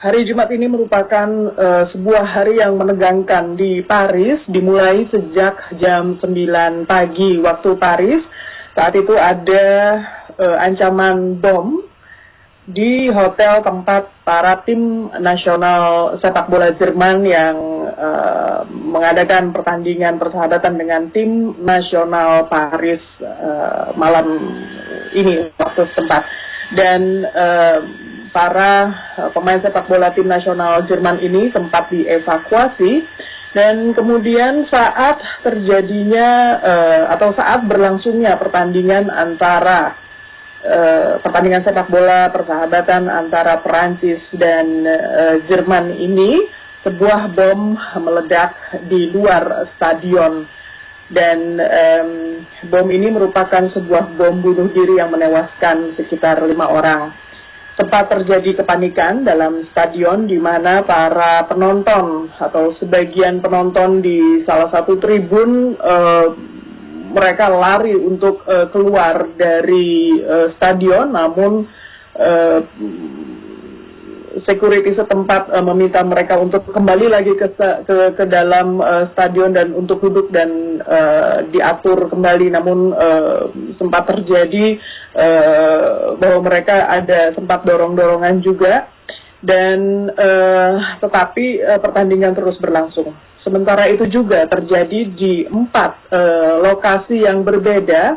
Hari Jumat ini merupakan sebuah hari yang menegangkan di Paris, dimulai sejak jam 9 pagi waktu Paris. Saat itu ada ancaman bom di hotel tempat para tim nasional sepak bola Jerman yang mengadakan pertandingan persahabatan dengan tim nasional Paris malam ini waktu setempat. Dan para pemain sepak bola tim nasional Jerman ini sempat dievakuasi, dan kemudian saat terjadinya atau saat berlangsungnya pertandingan pertandingan sepak bola persahabatan antara Perancis dan Jerman ini, sebuah bom meledak di luar stadion. Dan bom ini merupakan sebuah bom bunuh diri yang menewaskan sekitar 5 orang. Sempat terjadi kepanikan dalam stadion di mana para penonton atau sebagian penonton di salah satu tribun mereka lari untuk keluar dari stadion, namun security setempat meminta mereka untuk kembali lagi ke dalam stadion dan untuk duduk dan diatur kembali. Namun sempat terjadi bahwa mereka ada sempat dorong-dorongan juga, dan tetapi pertandingan terus berlangsung. Sementara itu juga terjadi di 4 lokasi yang berbeda.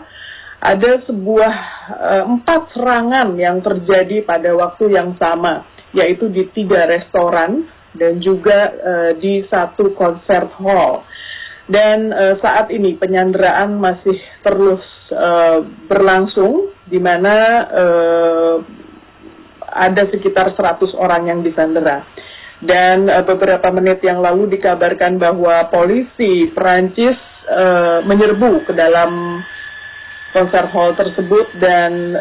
Ada 4 serangan yang terjadi pada waktu yang sama, yaitu di 3 restoran dan juga di 1 concert hall. Dan saat ini penyanderaan masih terus berlangsung, di mana ada sekitar 100 orang yang disandera. Dan beberapa menit yang lalu dikabarkan bahwa polisi Perancis menyerbu ke dalam konser hall tersebut, dan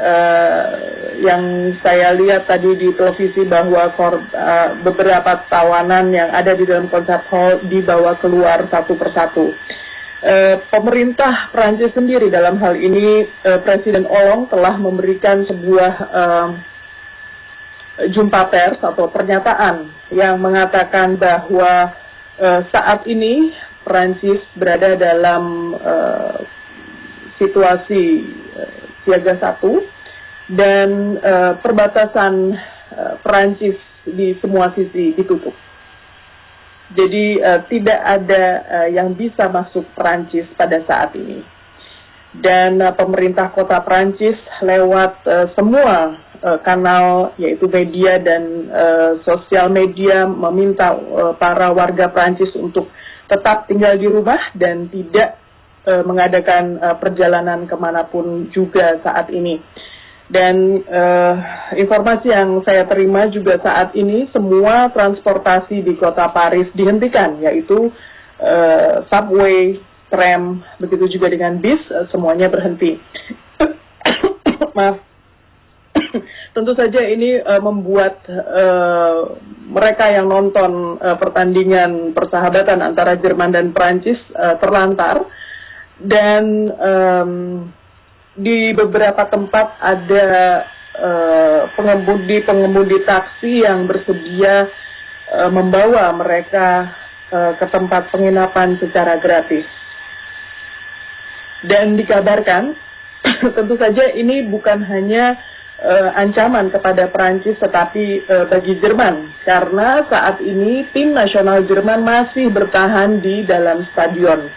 yang saya lihat tadi di televisi bahwa beberapa tawanan yang ada di dalam konser hall dibawa keluar satu persatu. Pemerintah Perancis sendiri dalam hal ini, Presiden Hollande telah memberikan sebuah jumpa pers atau pernyataan yang mengatakan bahwa saat ini Perancis berada dalam situasi siaga 1, dan perbatasan Perancis di semua sisi ditutup. Jadi tidak ada yang bisa masuk Perancis pada saat ini. Dan pemerintah kota Perancis lewat semua kanal, yaitu media dan sosial media, meminta para warga Perancis untuk tetap tinggal di rumah dan tidak mengadakan perjalanan kemanapun juga saat ini. Dan informasi yang saya terima juga saat ini, semua transportasi di kota Paris dihentikan, yaitu subway, tram, begitu juga dengan bis, semuanya berhenti. Maaf. Tentu saja ini membuat mereka yang nonton pertandingan persahabatan antara Jerman dan Perancis terlantar. Dan di beberapa tempat ada pengemudi taksi yang bersedia membawa mereka ke tempat penginapan secara gratis. Dan dikabarkan, tentu saja ini bukan hanya ancaman kepada Perancis, tetapi bagi Jerman, karena saat ini tim nasional Jerman masih bertahan di dalam stadion.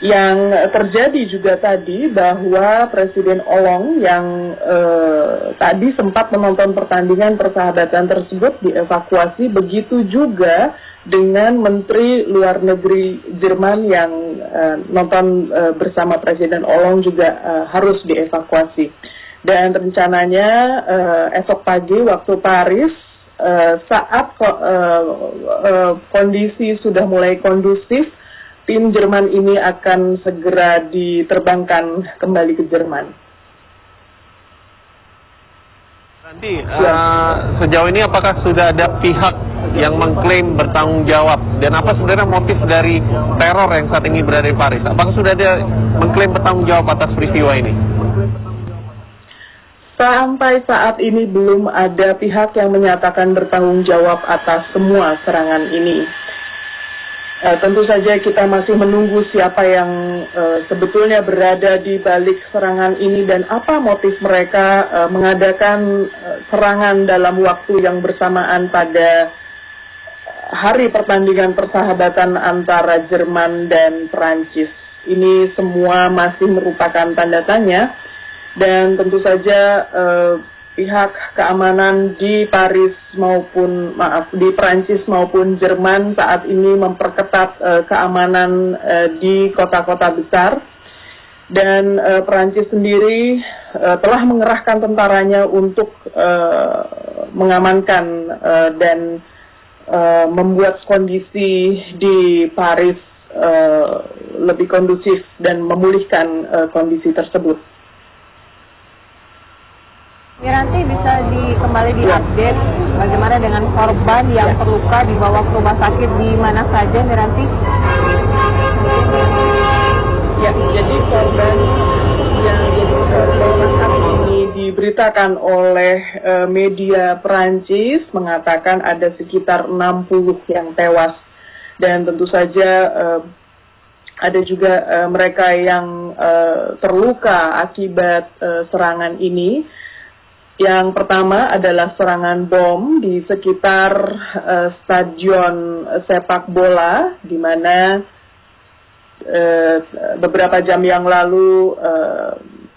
Yang terjadi juga tadi bahwa Presiden Hollande yang tadi sempat menonton pertandingan persahabatan tersebut dievakuasi, begitu juga dengan Menteri Luar Negeri Jerman yang nonton bersama Presiden Hollande juga harus dievakuasi. Dan rencananya esok pagi waktu Paris, saat kondisi sudah mulai kondusif, tim Jerman ini akan segera diterbangkan kembali ke Jerman. Nanti sejauh ini apakah sudah ada pihak yang mengklaim bertanggung jawab, dan apa sebenarnya motif dari teror yang saat ini berada di Paris? Apakah sudah ada mengklaim bertanggung jawab atas peristiwa ini? Sampai saat ini belum ada pihak yang menyatakan bertanggung jawab atas semua serangan ini. Tentu saja kita masih menunggu siapa yang sebetulnya berada di balik serangan ini dan apa motif mereka mengadakan serangan dalam waktu yang bersamaan pada hari pertandingan persahabatan antara Jerman dan Perancis. Ini semua masih merupakan tanda tanya. Dan tentu saja pihak keamanan di Perancis maupun Jerman saat ini memperketat keamanan di kota-kota besar. Dan Perancis sendiri telah mengerahkan tentaranya untuk mengamankan dan membuat kondisi di Paris lebih kondusif dan memulihkan kondisi tersebut. Miranti, bisa kembali diupdate bagaimana dengan korban yang terluka dibawa ke rumah sakit di mana saja, Miranti? Ya, jadi korban yang saat ini diberitakan oleh media Perancis mengatakan ada sekitar 60 yang tewas dan tentu saja ada juga mereka yang terluka akibat serangan ini. Yang pertama adalah serangan bom di sekitar stadion sepak bola, di mana beberapa jam yang lalu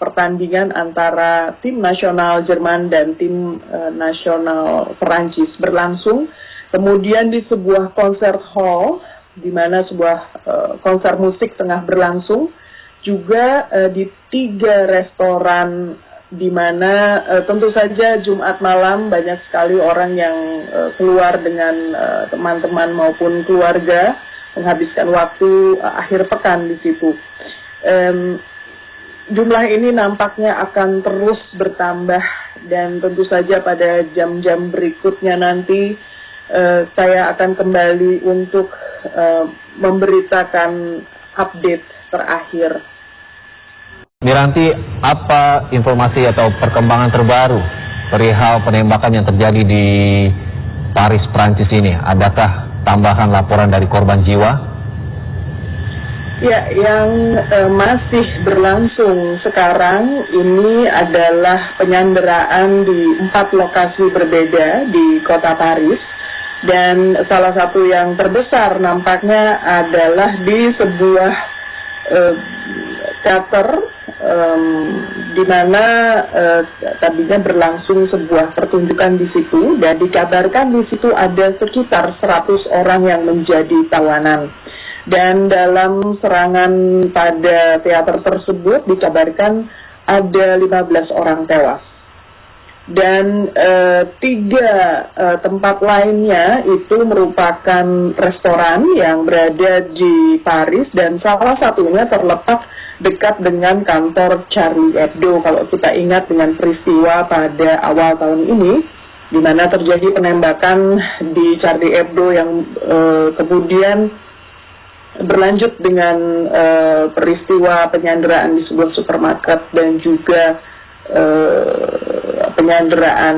pertandingan antara tim nasional Jerman dan tim nasional Perancis berlangsung. Kemudian di sebuah konser hall, di mana sebuah konser musik tengah berlangsung, juga di 3 restoran di mana tentu saja Jumat malam banyak sekali orang yang keluar dengan teman-teman maupun keluarga menghabiskan waktu akhir pekan di situ. Jumlah ini nampaknya akan terus bertambah dan tentu saja pada jam-jam berikutnya nanti saya akan kembali untuk memberitakan update terakhir. Miranti, apa informasi atau perkembangan terbaru perihal penembakan yang terjadi di Paris, Prancis ini? Adakah tambahan laporan dari korban jiwa? Ya, yang masih berlangsung sekarang ini adalah penyanderaan di 4 lokasi berbeda di kota Paris. Dan salah satu yang terbesar nampaknya adalah di sebuah teater di mana tadinya berlangsung sebuah pertunjukan di situ dan dikabarkan di situ ada sekitar 100 orang yang menjadi tawanan. Dan dalam serangan pada teater tersebut dikabarkan ada 15 orang tewas. Dan 3 tempat lainnya itu merupakan restoran yang berada di Paris dan salah satunya terletak dekat dengan kantor Charlie Hebdo. Kalau kita ingat dengan peristiwa pada awal tahun ini, di mana terjadi penembakan di Charlie Hebdo yang kemudian berlanjut dengan peristiwa penyanderaan di sebuah supermarket dan juga penyanderaan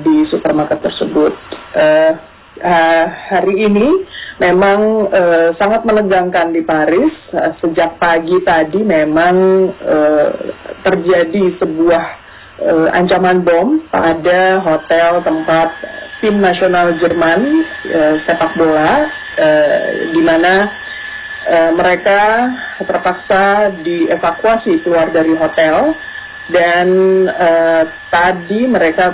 di supermarket tersebut. Hari ini memang sangat menegangkan di Paris. Sejak pagi tadi memang terjadi sebuah ancaman bom pada hotel tempat tim nasional Jerman sepak bola, di mana mereka terpaksa dievakuasi keluar dari hotel. Dan tadi mereka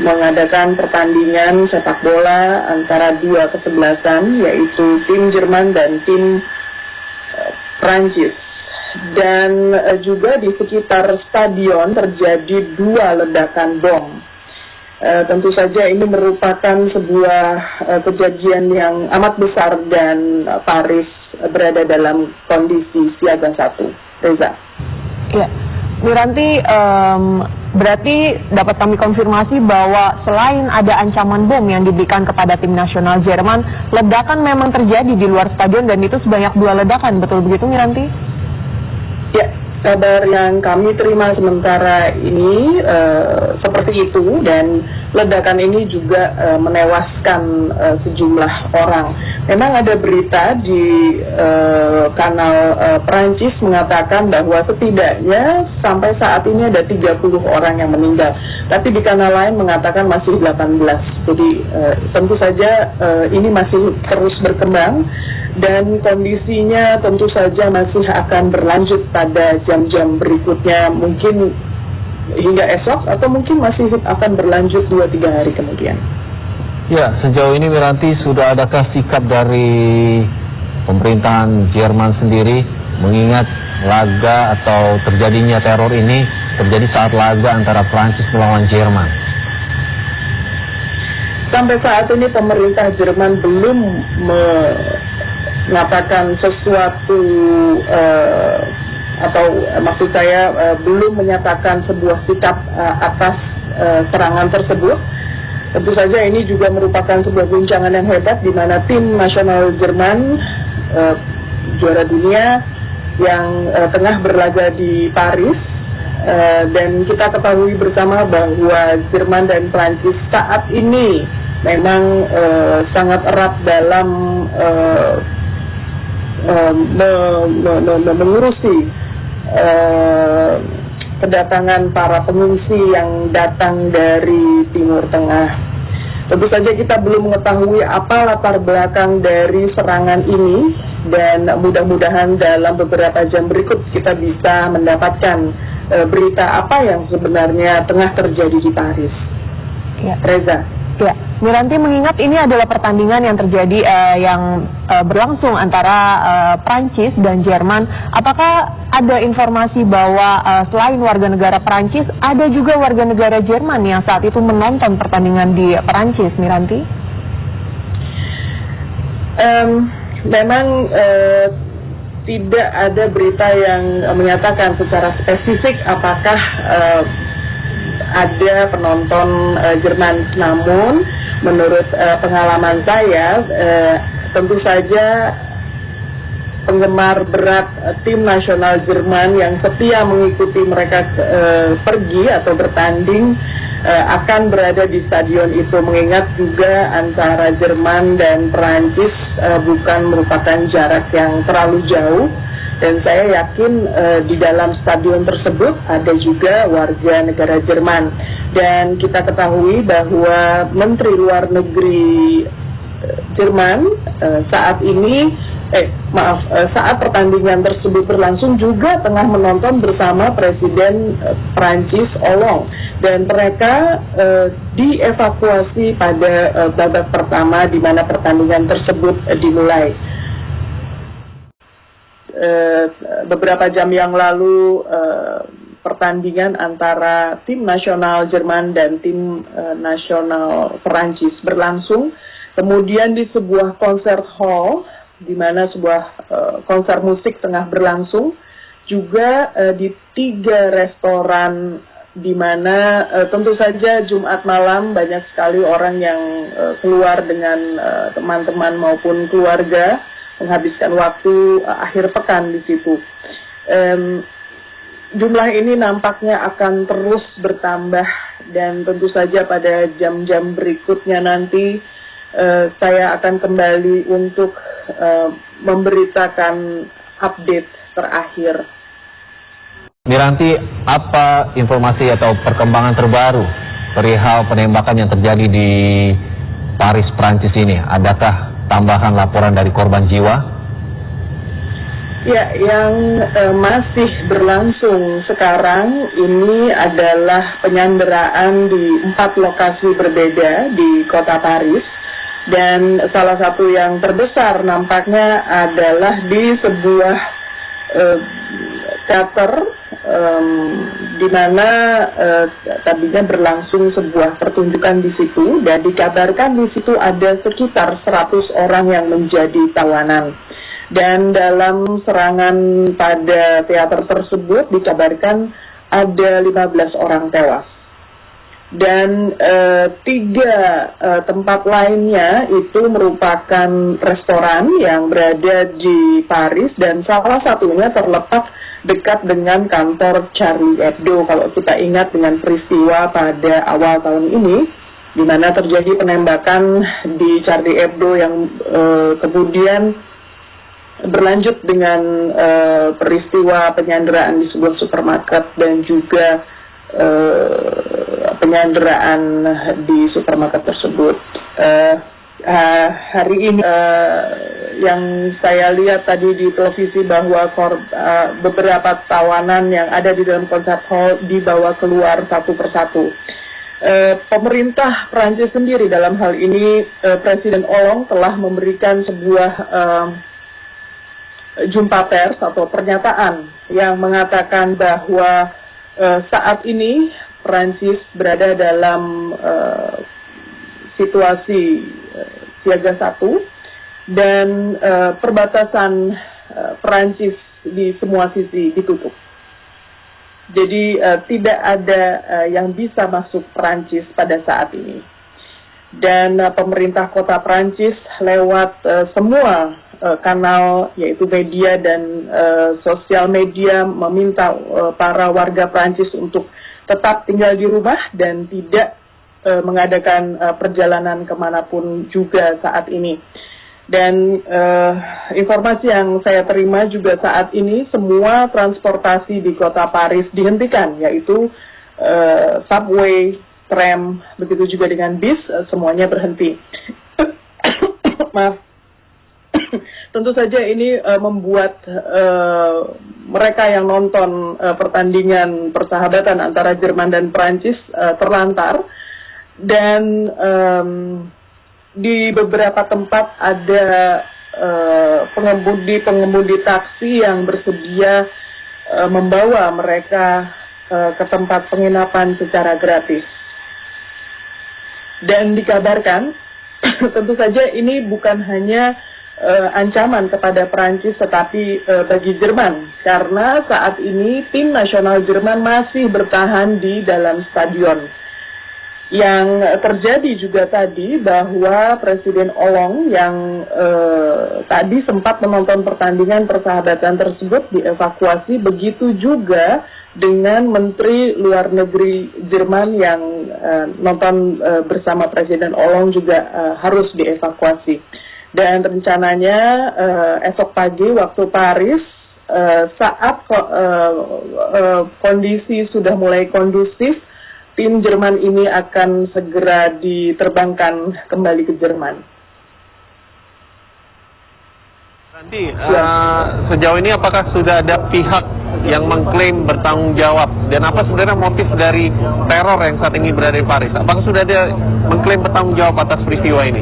mengadakan pertandingan sepak bola antara 2 kesebelasan, yaitu tim Jerman dan tim Prancis. Dan juga di sekitar stadion terjadi 2 ledakan bom. Tentu saja ini merupakan sebuah kejadian yang amat besar dan Paris berada dalam kondisi siaga 1. Reza. Ya. Miranti, berarti dapat kami konfirmasi bahwa selain ada ancaman bom yang diberikan kepada tim nasional Jerman, ledakan memang terjadi di luar stadion dan itu sebanyak 2 ledakan, betul begitu Miranti? Ya, Kabar yang kami terima sementara ini seperti itu, dan ledakan ini juga menewaskan sejumlah orang. Memang ada berita di kanal Perancis mengatakan bahwa setidaknya sampai saat ini ada 30 orang yang meninggal. Tapi di kanal lain mengatakan masih 18. Jadi tentu saja ini masih terus berkembang. Dan kondisinya tentu saja masih akan berlanjut pada jam-jam berikutnya, mungkin hingga esok, atau mungkin masih akan berlanjut 2-3 hari kemudian. Ya, sejauh ini Miranti, sudah adakah sikap dari pemerintahan Jerman sendiri mengingat laga atau terjadinya teror ini terjadi saat laga antara Prancis melawan Jerman? Sampai saat ini pemerintah Jerman belum mengatakan sesuatu atau maksud saya belum menyatakan sebuah sikap atas serangan tersebut. Tentu saja ini juga merupakan sebuah guncangan yang hebat di mana tim nasional Jerman juara dunia yang tengah berlaga di Paris, dan kita ketahui bersama bahwa Jerman dan Prancis saat ini memang sangat erat dalam mengurusi kedatangan para pengungsi yang datang dari Timur Tengah. Tentu saja kita belum mengetahui apa latar belakang dari serangan ini, dan mudah-mudahan dalam beberapa jam berikut kita bisa mendapatkan berita apa yang sebenarnya tengah terjadi di Paris. Ya. Reza. Ya, Miranti, mengingat ini adalah pertandingan yang terjadi yang berlangsung antara Prancis dan Jerman, apakah ada informasi bahwa selain warga negara Prancis, ada juga warga negara Jerman yang saat itu menonton pertandingan di Prancis, Miranti? Memang tidak ada berita yang menyatakan secara spesifik apakah ada penonton Jerman, namun menurut pengalaman saya tentu saja penggemar berat tim nasional Jerman yang setia mengikuti mereka pergi atau bertanding akan berada di stadion itu, mengingat juga antara Jerman dan Perancis bukan merupakan jarak yang terlalu jauh. Dan saya yakin di dalam stadion tersebut ada juga warga negara Jerman. Dan kita ketahui bahwa Menteri Luar Negeri Jerman saat pertandingan tersebut berlangsung juga tengah menonton bersama Presiden Prancis Hollande. Dan mereka dievakuasi pada babak pertama di mana pertandingan tersebut dimulai. Beberapa jam yang lalu pertandingan antara tim nasional Jerman dan tim nasional Perancis berlangsung. Kemudian di sebuah konser hall, di mana sebuah konser musik tengah berlangsung, juga di 3 restoran, di mana tentu saja Jumat malam banyak sekali orang yang keluar dengan teman-teman maupun keluarga, menghabiskan waktu akhir pekan di situ. Jumlah ini nampaknya akan terus bertambah, dan tentu saja pada jam-jam berikutnya nanti saya akan kembali untuk memberitakan update terakhir. Miranti, apa informasi atau perkembangan terbaru perihal penembakan yang terjadi di Paris, Prancis ini? Adakah tambahan laporan dari korban jiwa? Ya, yang masih berlangsung sekarang ini adalah penyanderaan di 4 lokasi berbeda di kota Paris, dan salah satu yang terbesar nampaknya adalah di sebuah teater di mana tadinya berlangsung sebuah pertunjukan di situ, dan dikabarkan di situ ada sekitar 100 orang yang menjadi tawanan. Dan dalam serangan pada teater tersebut dikabarkan ada 15 orang tewas. dan 3 tempat lainnya itu merupakan restoran yang berada di Paris dan salah satunya terletak dekat dengan kantor Charlie Hebdo. Kalau kita ingat dengan peristiwa pada awal tahun ini di mana terjadi penembakan di Charlie Hebdo yang kemudian berlanjut dengan peristiwa penyanderaan di sebuah supermarket dan juga penyanderaan di supermarket tersebut. Hari ini yang saya lihat tadi di televisi bahwa beberapa tawanan yang ada di dalam concert hall dibawa keluar satu persatu. Pemerintah Prancis sendiri dalam hal ini Presiden Hollande telah memberikan sebuah jumpa pers atau pernyataan yang mengatakan bahwa saat ini Prancis berada dalam situasi siaga 1 dan perbatasan Prancis di semua sisi ditutup. Jadi tidak ada yang bisa masuk Prancis pada saat ini. Dan pemerintah kota Prancis lewat semua kanal yaitu media dan sosial media meminta para warga Prancis untuk tetap tinggal di rumah dan tidak mengadakan perjalanan kemanapun juga saat ini. Dan informasi yang saya terima juga saat ini semua transportasi di kota Paris dihentikan, yaitu subway, tram, begitu juga dengan bis, semuanya berhenti. Maaf. Tentu saja ini membuat mereka yang nonton pertandingan persahabatan antara Jerman dan Prancis terlantar, dan di beberapa tempat ada pengemudi taksi yang bersedia membawa mereka ke tempat penginapan secara gratis. Dan dikabarkan tentu saja ini bukan hanya ancaman kepada Prancis tetapi bagi Jerman, karena saat ini tim nasional Jerman masih bertahan di dalam stadion. Yang terjadi juga tadi bahwa Presiden Hollande yang tadi sempat menonton pertandingan persahabatan tersebut dievakuasi, begitu juga dengan Menteri Luar Negeri Jerman yang nonton bersama Presiden Hollande juga harus dievakuasi. Dan rencananya esok pagi waktu Paris saat kondisi sudah mulai kondusif, tim Jerman ini akan segera diterbangkan kembali ke Jerman. Nanti sejauh ini apakah sudah ada pihak yang mengklaim bertanggung jawab, dan apa sebenarnya motif dari teror yang saat ini berada di Paris? Apakah sudah ada mengklaim bertanggung jawab atas peristiwa ini?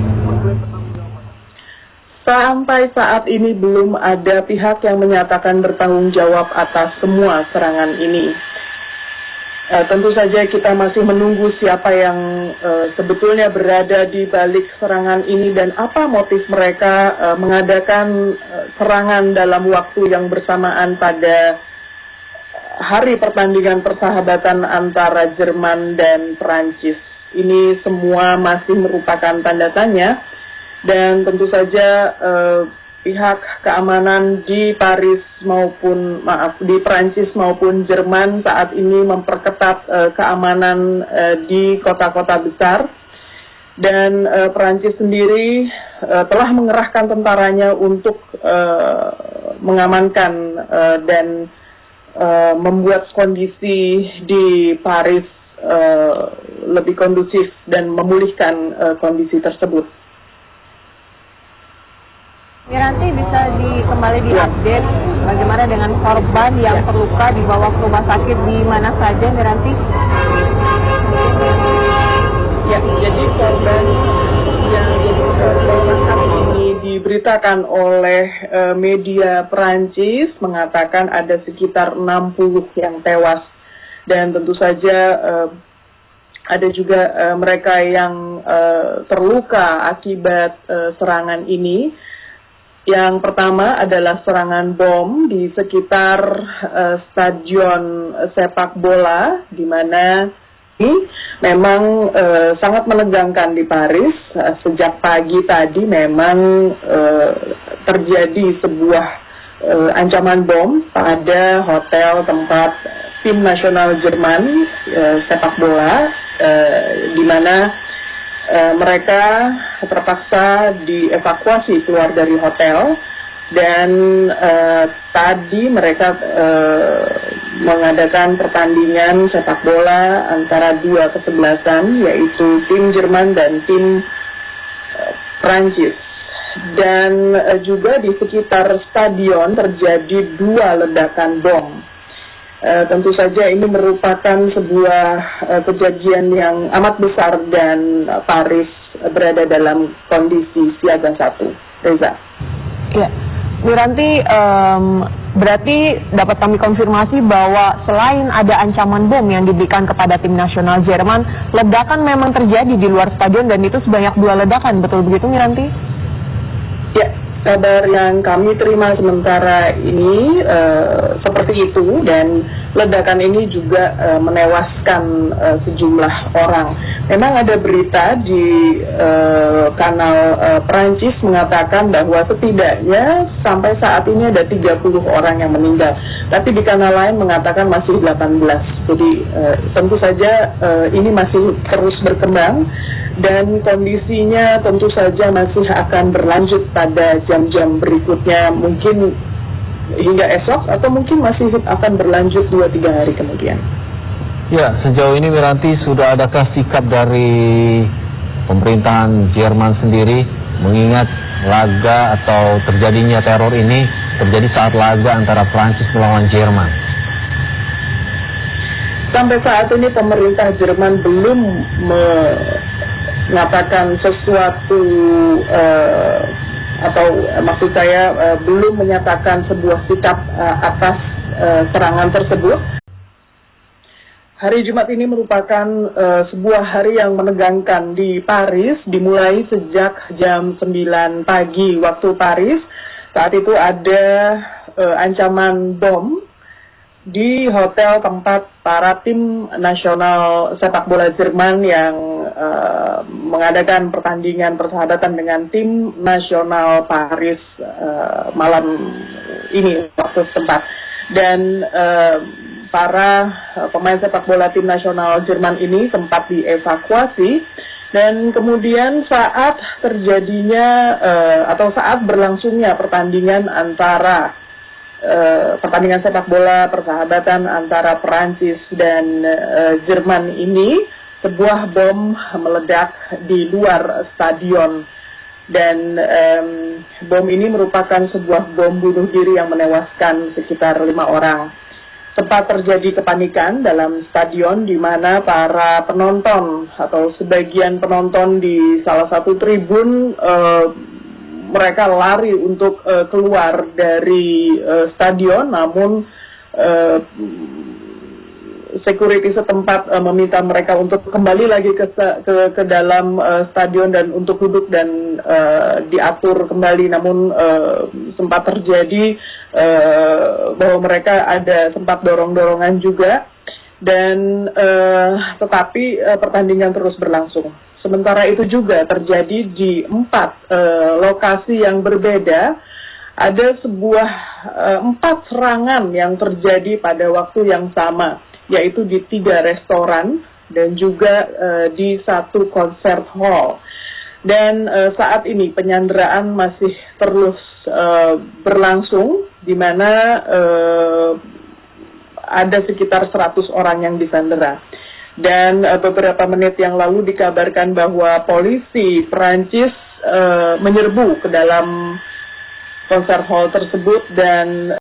Sampai saat ini belum ada pihak yang menyatakan bertanggung jawab atas semua serangan ini. Tentu saja kita masih menunggu siapa yang sebetulnya berada di balik serangan ini dan apa motif mereka mengadakan serangan dalam waktu yang bersamaan pada hari pertandingan persahabatan antara Jerman dan Prancis. Ini semua masih merupakan tanda tanya, dan tentu saja pihak keamanan di di Prancis maupun Jerman saat ini memperketat keamanan di kota-kota besar, dan Prancis sendiri telah mengerahkan tentaranya untuk mengamankan dan membuat kondisi di Paris lebih kondusif dan memulihkan kondisi tersebut. Miranti, bisa kembali diupdate bagaimana dengan korban yang terluka dibawa ke rumah sakit di mana saja, Miranti? Ya, jadi korban yang saat ini diberitakan oleh media Prancis mengatakan ada sekitar 60 yang tewas, dan tentu saja ada juga mereka yang terluka akibat serangan ini. Yang pertama adalah serangan bom di sekitar stadion sepak bola, di mana ini memang sangat menegangkan di Paris. Sejak pagi tadi memang terjadi sebuah ancaman bom pada hotel tempat tim nasional Jerman sepak bola, di mana mereka terpaksa dievakuasi keluar dari hotel, dan tadi mereka mengadakan pertandingan sepak bola antara dua kesebelasan, yaitu tim Jerman dan tim Prancis. Dan juga di sekitar stadion terjadi 2 ledakan bom. Tentu saja ini merupakan sebuah kejadian yang amat besar, dan Paris berada dalam kondisi siaga 1. Reza. Ya, Wiranti, berarti dapat kami konfirmasi bahwa selain ada ancaman bom yang diberikan kepada tim nasional Jerman, ledakan memang terjadi di luar stadion, dan itu sebanyak 2 ledakan, betul begitu Wiranti? Ya, kabar yang kami terima sementara ini seperti itu, dan ledakan ini juga menewaskan sejumlah orang. Memang ada berita di kanal Perancis mengatakan bahwa setidaknya sampai saat ini ada 30 orang yang meninggal. Tapi di kanal lain mengatakan masih 18. Jadi tentu saja ini masih terus berkembang, dan kondisinya tentu saja masih akan berlanjut pada jam-jam berikutnya, mungkin hingga esok, atau mungkin masih akan berlanjut 2-3 hari kemudian. Ya, sejauh ini Wiranti, sudah adakah sikap dari pemerintahan Jerman sendiri mengingat laga atau terjadinya teror ini terjadi saat laga antara Prancis melawan Jerman? Sampai saat ini pemerintah Jerman belum mengatakan sesuatu, atau maksud saya belum menyatakan sebuah sikap atas serangan tersebut. Hari Jumat ini merupakan sebuah hari yang menegangkan di Paris, dimulai sejak jam 9 pagi waktu Paris. Saat itu ada ancaman bom di hotel tempat para tim nasional sepak bola Jerman yang mengadakan pertandingan persahabatan dengan tim nasional Paris malam ini waktu setempat. Dan para pemain sepak bola tim nasional Jerman ini sempat dievakuasi, dan kemudian saat terjadinya atau saat berlangsungnya pertandingan antara pertandingan sepak bola persahabatan antara Perancis dan Jerman ini, sebuah bom meledak di luar stadion, dan bom ini merupakan sebuah bom bunuh diri yang menewaskan sekitar 5 orang. Sempat terjadi kepanikan dalam stadion, di mana para penonton atau sebagian penonton di salah satu tribun mereka lari untuk keluar dari stadion, namun security setempat meminta mereka untuk kembali lagi ke dalam stadion dan untuk duduk dan diatur kembali. Namun sempat terjadi bahwa mereka ada sempat dorong-dorongan juga, dan tetapi pertandingan terus berlangsung. Sementara itu juga terjadi di 4 lokasi yang berbeda. Ada sebuah 4 serangan yang terjadi pada waktu yang sama, yaitu di 3 restoran dan juga di 1 concert hall. Dan saat ini penyanderaan masih terus berlangsung, di mana ada sekitar 100 orang yang disandera. Dan beberapa menit yang lalu dikabarkan bahwa polisi Perancis menyerbu ke dalam concert hall tersebut, dan